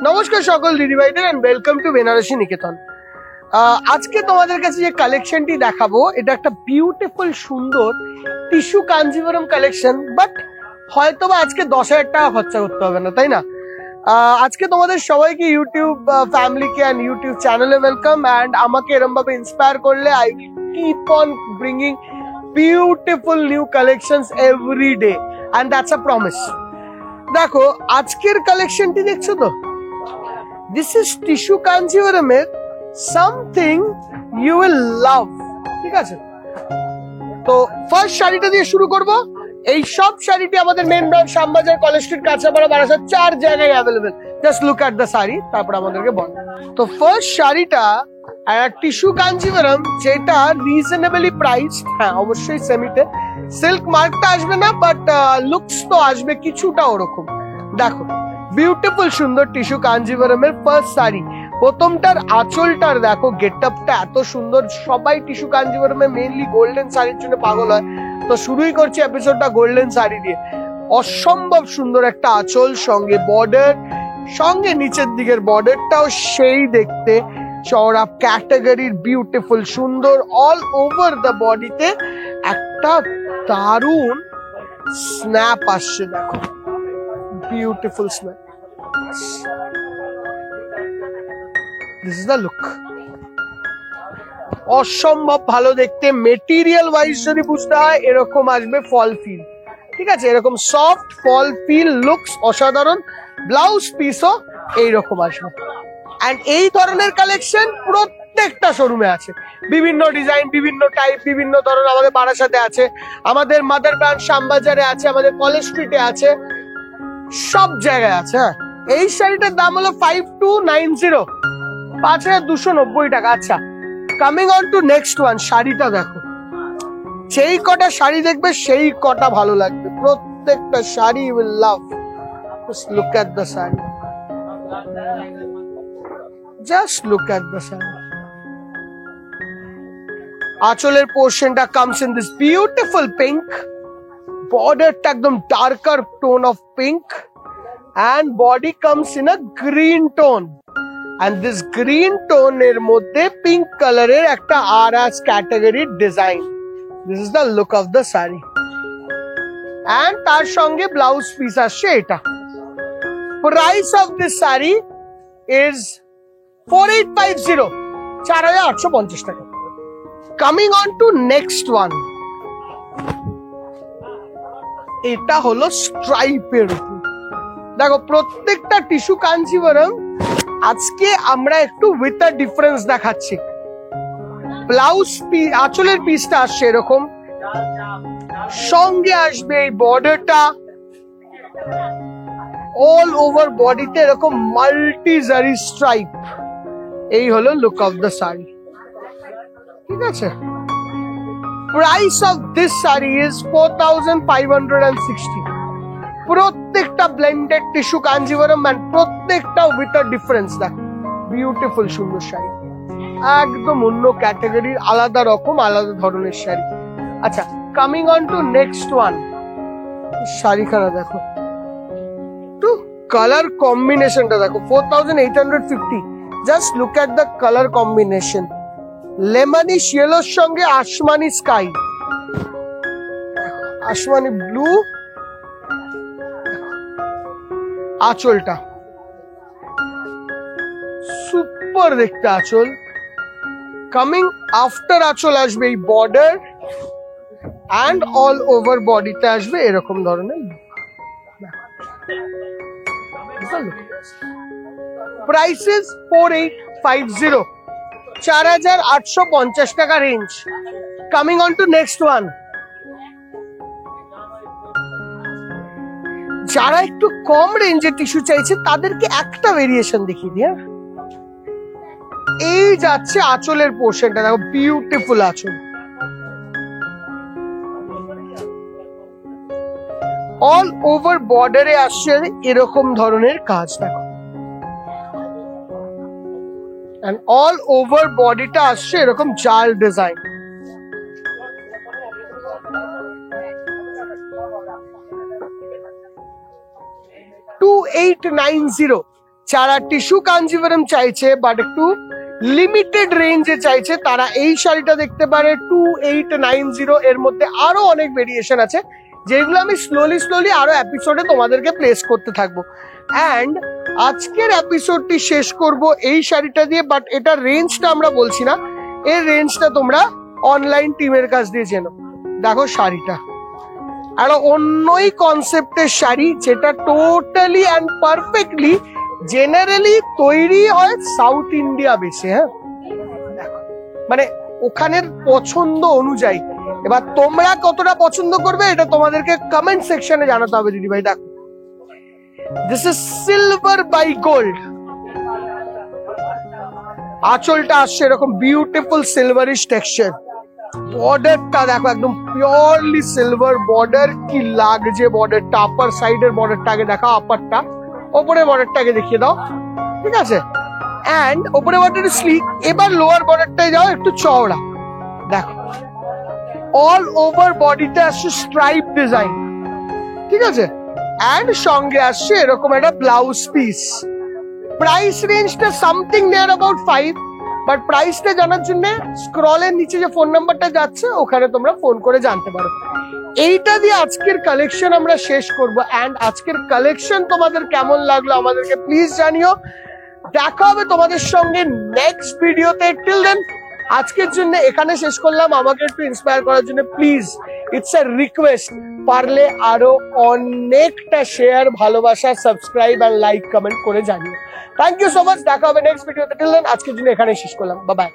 নমস্কার সকল দিদিভাইদের and welcome to Banarasi নিকেতন। আজকে তোমাদের কাছে যে কালেকশনটি দেখাবো এটা একটা বিউটিফুল সুন্দর টিস্যু কাঞ্জিভরম কালেকশন, বাট হয়তোবা আজকে 10,000 টাকা খরচা করতে হবে না, তাই না? আজকে তোমাদের সবাইকে ইউটিউব ফ্যামিলিকে এন্ড ইউটিউব চ্যানেলে ওয়েলকাম, এন্ড আমাকে এরকম ভাবে ইন্সপায়ার করলে I will keep on bringing beautiful new collections every day, and that's a promise. দেখো আজকের কালেকশনটি দেখছো তো, দিস ইজ টিস্যু কাঞ্জিভরমের সামথিং ইউ উইল লাভ। ঠিক আছে, তো ফার্স্ট শাড়িটা দিয়ে শুরু করব। এই সব শাড়িটি আমাদের main branch Shyambazar, college street, Kanchrapara, Barasat 4 জায়গায় available. Just look at the sari, তারপর আমাদেরকে বল। তো ফার্স্ট শাড়িটা টিস্যু কাঞ্জিভরম, যেটা রিজনেবলি প্রাইসড। হ্যাঁ অবশ্যই সেমিতে, সিল্ক মার্কটা আসবে না, বাট লুকস তো আসবে কিছুটা ওরকম। দেখো বিউটিফুল সুন্দর টিস্যু কাঞ্জিভরমের ফার্স্ট শাড়ি। প্রথমটার আঁচলটার দেখো গেটআপটা এত সুন্দর। সবাই টিস্যু কাঞ্জিভরমে মেইনলি গোল্ডেন শাড়ির জন্য পাগল হয়, তো শুরুই করছি এপিসোডটা গোল্ডেন শাড়ি দিয়ে। অসম্ভব সুন্দর একটা আঁচল, সঙ্গে বর্ডার, সঙ্গে নিচের দিকের বর্ডারটাও সেই দেখতে চওড়া ক্যাটাগরির বিউটিফুল সুন্দর। অল ওভার দ্য বডিতে একটা দারুণ স্ন্যাপ আসছে, দেখো beautiful snap. This is the look. অসম্ভব ভালো দেখতে। মেটেরিয়াল ওয়াইজ যদি বুঝতে হয়, এরকম আসবে ফল ফিল। ঠিক আছে, এরকম সফট ফল ফিল, লুকস অসাধারণ। ব্লাউজ পিসও এইরকম আসবে। এন্ড এই ধরনের কালেকশন প্রত্যেকটা শোরুমে আছে, বিভিন্ন ডিজাইন, বিভিন্ন টাইপ, বিভিন্ন ধরনের। আমাদের বারাসাতে আছে, আমাদের মাদার ব্রাঞ্চ শ্যামবাজারে আছে, আমাদের কলেজ স্ট্রিটে আছে, সব জায়গায় আছে। হ্যাঁ, এই শাড়িটার দাম হলো 5290, 5290 টাকা। আচ্ছা, coming on to next one. শাড়িটা দেখো, যেই কটা শাড়ি দেখবে সেই কটা ভালো লাগবে। প্রত্যেকটা sari you will love. Just look at the sari, just look at the sari. আঁচলের পোর্শনটা comes in this beautiful pink, বর্ডারটা একদম darker tone of pink, and body comes in a green tone, and this green tone এর মধ্যে pink color এর একটা RS category design. This is the look of the saree, and তার সঙ্গে blouse piece আসছে এটা। Price of this saree is 4850, 4850 টাকা। Coming on to next one, এটা হলো স্ট্রাইপের উপর। দেখো প্রত্যেকটা টিস্যু কাঞ্জিভরম আজকে আমরা একটু উইথ আ ডিফারেন্স দেখাচ্ছি। ব্লাউজ পিস, আঁচলের পিসটা আসছে এরকম, সঙ্গে আসবে এই বর্ডারটা। অল ওভার বডিতে এরকম মাল্টি জারি স্ট্রাইপ। এই হলো লুক অফ দ্য শাড়ি। ঠিক আছে, price of this sari is 4560। প্রত্যেকটা ব্লেন্ডেড টিস্যু কাঞ্জিভরম, এন্ড প্রত্যেকটা উইথ আ ডিফারেন্স। দেখো বিউটিফুল সুন্দর শাড়ি, একদম অন্য ক্যাটাগরির, আলাদা রকম, আলাদা ধরনের শাড়ি। আচ্ছা, coming on to next one. শাড়িখানা দেখো, টু কালার কম্বিনেশনটা দেখো, 4850। Just look at the colour combination. Lemony ইয়েলোর সঙ্গে আসমানি স্কাই, আসমানি ব্লু। আঁচলটা সুপার দেখতে আঁচল। কামিং আফটার আঁচল আসবে এই বর্ডার, এন্ড অল ওভার বডিতে আসবে এরকম ধরনের। প্রাইস ইজ 4850, 4850 টাকা range. Coming on to next one. যারা একটু কম রেঞ্জের টিস্যু চাইছে তাদেরকে একটা ভেরিয়েশন দেখিয়ে দিই। এই যাচ্ছে আঁচলের পোর্শনটা, দেখো বিউটিফুল আঁচল। অল ওভার বর্ডারে আসছে এরকম ধরনের কাজ, দেখো। এন্ড অল ওভার বডিটা আসছে এরকম জাল ডিজাইন। 2890, যারা টিস্যু কাঞ্জিভারম চাইছে বাট একটু লিমিটেড রেঞ্জে চাইছে তারা এই শাড়িটা দেখতে পারে 2890। এর মধ্যে আরো অনেক ভেরিয়েশন আছে যেগুলো আমি স্লোলি আরো এপিসোডে তোমাদেরকে প্লেস করতে থাকবো। অ্যান্ড আজকের এপিসোডটি শেষ করব এই শাড়িটা দিয়ে, বাট এটা রেঞ্জটা আমরা বলছি না, এর রেঞ্জটা তোমরা অনলাইন টিমের কাছ দিয়ে জেনো। দেখো শাড়িটা একটা অন্যই কনসেপ্টের শাড়ি, যেটা টোটালি অ্যান্ড পারফেক্টলি জেনারেলি তৈরি হয় সাউথ ইন্ডিয়া বেসে। হ্যাঁ, মানে ওখানের পছন্দ অনুযায়ী। এবার তোমরা কতটা পছন্দ করবে এটা তোমাদেরকে কমেন্ট সেকশনে জানাতে হবে দিদি ভাই। দেখো, this is silver by gold. আঁচলটা আসছে এরকম বিউটিফুল সিলভারিশ টেক্সচার। বর্ডারটা দেখো একদম পিওরলি সিলভার বর্ডার, কি লাগছে বর্ডারটা। আপার সাইডের বর্ডারটা আগে দেখা, আপারটা, ওপরের বর্ডারটাকে দেখিয়ে দাও, ঠিক আছে। এন্ড ওপরে বর্ডার স্লিক, এবার লোয়ার বর্ডারটায় যাও একটু চওড়া। দেখো অল ওভার বডিতে আসছে স্ট্রাইপ ডিজাইন, ঠিক আছে। এন্ড সঙ্গে আসছে এরকম একটা ব্লাউজ পিস। প্রাইস রেঞ্জটা সামথিং নিয়ার অ্যাবাউট 5, বাট প্রাইসটা জানার জন্য স্ক্রলের নিচে যে ফোন নাম্বারটা যাচ্ছে ওখানে তোমরা ফোন করে জানতে পারো। এইটা দিয়ে আজকের কালেকশন আমরা শেষ করব। এন্ড আজকের কালেকশন তোমাদের কেমন লাগলো আমাদেরকে প্লিজ জানিও। দেখা হবে তোমাদের সঙ্গে নেক্সট ভিডিওতে। টিল দেন আজকের জন্য এখানে শেষ করলাম। আমাকে একটু ইন্সপায়ার করার জন্য প্লিজ, ইটস আ রিকোয়েস্ট, পারলে আরো অনেকটা শেয়ার, ভালোবাসা, সাবস্ক্রাইব আর লাইক কমেন্ট করে জানিও। Thank you so much. দেখা হবে নেক্সট ভিডিওতে। টিল দেন আজকের জন্য এখানে শেষ করলাম। Bye bye.